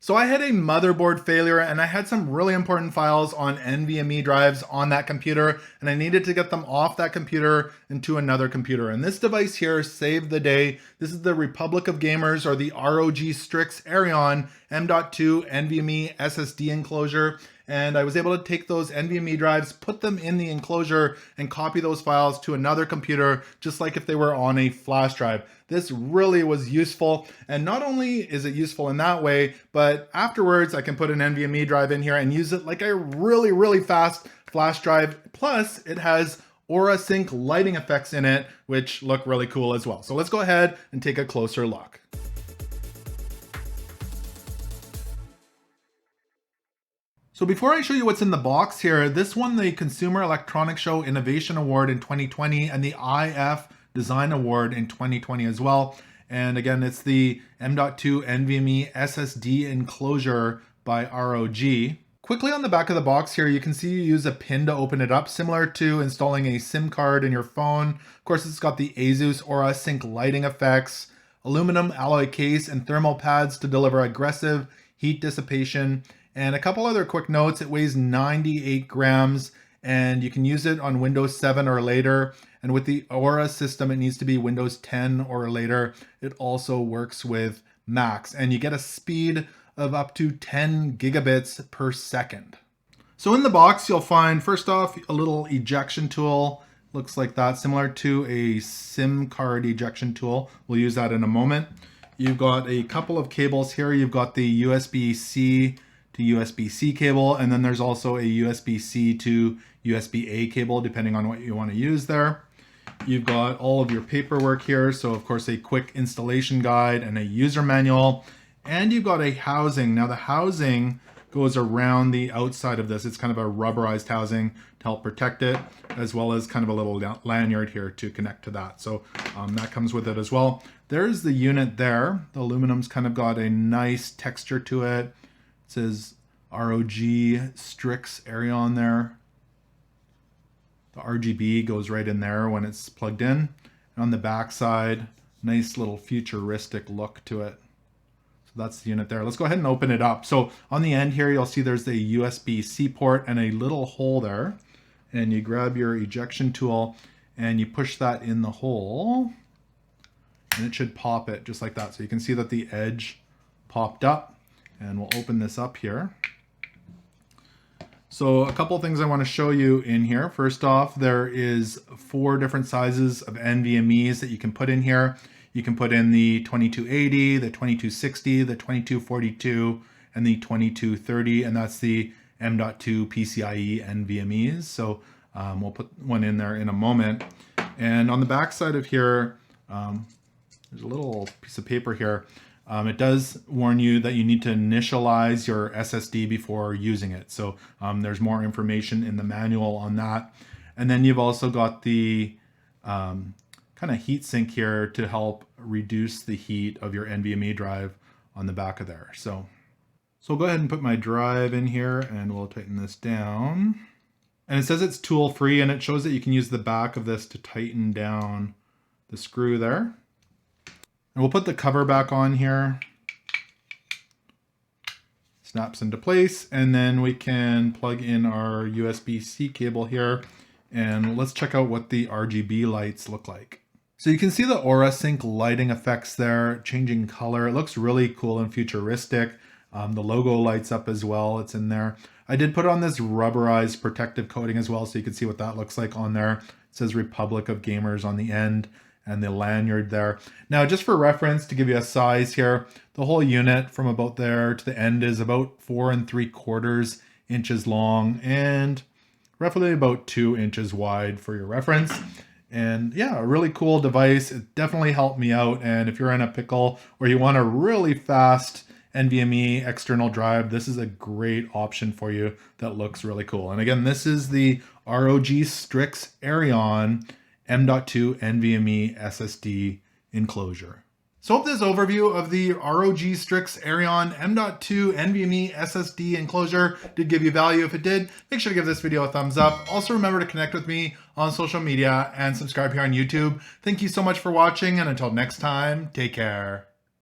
So I had a motherboard failure and I had some really important files on NVMe drives on that computer, and I needed to get them off that computer into another computer. And this device here saved the day. This is the Republic of Gamers, or the ROG Strix Arion M.2 NVMe SSD enclosure. And I was able to take those NVMe drives, put them in the enclosure, and copy those files to another computer, just like if they were on a flash drive. This really was useful. And not only is it useful in that way, but afterwards I can put an NVMe drive in here and use it like a really, really fast flash drive. Plus it has Aura Sync lighting effects in it, which look really cool as well. So let's go ahead and take a closer look. So before I show you what's in the box here, this won the Consumer Electronics Show Innovation Award in 2020 and the IF Design Award in 2020 as well. And again, it's the M.2 NVMe SSD enclosure by ROG. Quickly on the back of the box here, you can see you use a pin to open it up, similar to installing a SIM card in your phone. Of course, it's got the Asus Aura Sync lighting effects, aluminum alloy case, and thermal pads to deliver aggressive heat dissipation. And a couple other quick notes: it weighs 98 grams and you can use it on Windows 7 or later. And with the Aura system, it needs to be Windows 10 or later. It also works with Macs, and you get a speed of up to 10 gigabits per second. So in the box, you'll find, first off, a little ejection tool. Looks like that, similar to a SIM card ejection tool. We'll use that in a moment. You've got a couple of cables here. You've got the USB-C to USB-C cable, and then there's also a USB-C to USB-A cable, depending on what you want to use there. You've got all of your paperwork here, so of course a quick installation guide and a user manual, and you've got a housing. Now the housing goes around the outside of this. It's kind of a rubberized housing to help protect it, as well as kind of a little lanyard here to connect to that. So that comes with it as well. There's the unit there. The aluminum's kind of got a nice texture to it. It says ROG Strix Arion there. The RGB goes right in there when it's plugged in. And on the back side, nice little futuristic look to it. So that's the unit there. Let's go ahead and open it up. So on the end here, you'll see there's the USB-C port and a little hole there. And you grab your ejection tool and you push that in the hole, and it should pop it just like that. So you can see that the edge popped up. And we'll open this up here. So a couple of things I want to show you in here. First off, there is 4 different sizes of NVMEs that you can put in here. You can put in the 2280, the 2260, the 2242, and the 2230, and that's the M.2 PCIe NVMEs. So we'll put one in there in a moment. And on the back side of here, there's a little piece of paper here. It does warn you that you need to initialize your SSD before using it. So there's more information in the manual on that. And then you've also got the kind of heat sink here to help reduce the heat of your NVMe drive on the back of there. So I'll go ahead and put my drive in here and we'll tighten this down. And it says it's tool free, and it shows that you can use the back of this to tighten down the screw there. And we'll put the cover back on here. Snaps into place, and then we can plug in our USB-C cable here, and let's check out what the RGB lights look like. So you can see the Aura Sync lighting effects there, changing color. It looks really cool and futuristic. The logo lights up as well, it's in there. I did put on this rubberized protective coating as well, so you can see what that looks like on there. It says Republic of Gamers on the end, and the lanyard there. Now, just for reference, to give you a size here, the whole unit from about there to the end is about 4 3/4 inches long and roughly about 2 inches wide for your reference. And yeah, a really cool device. It definitely helped me out. And if you're in a pickle or you want a really fast NVMe external drive, this is a great option for you that looks really cool. And again, this is the ROG Strix Arion M.2 NVMe SSD enclosure. So hope this overview of the ROG Strix Arion M.2 NVMe SSD enclosure did give you value. If it did, make sure to give this video a thumbs up. Also remember to connect with me on social media and subscribe here on YouTube. Thank you so much for watching, and until next time, take care.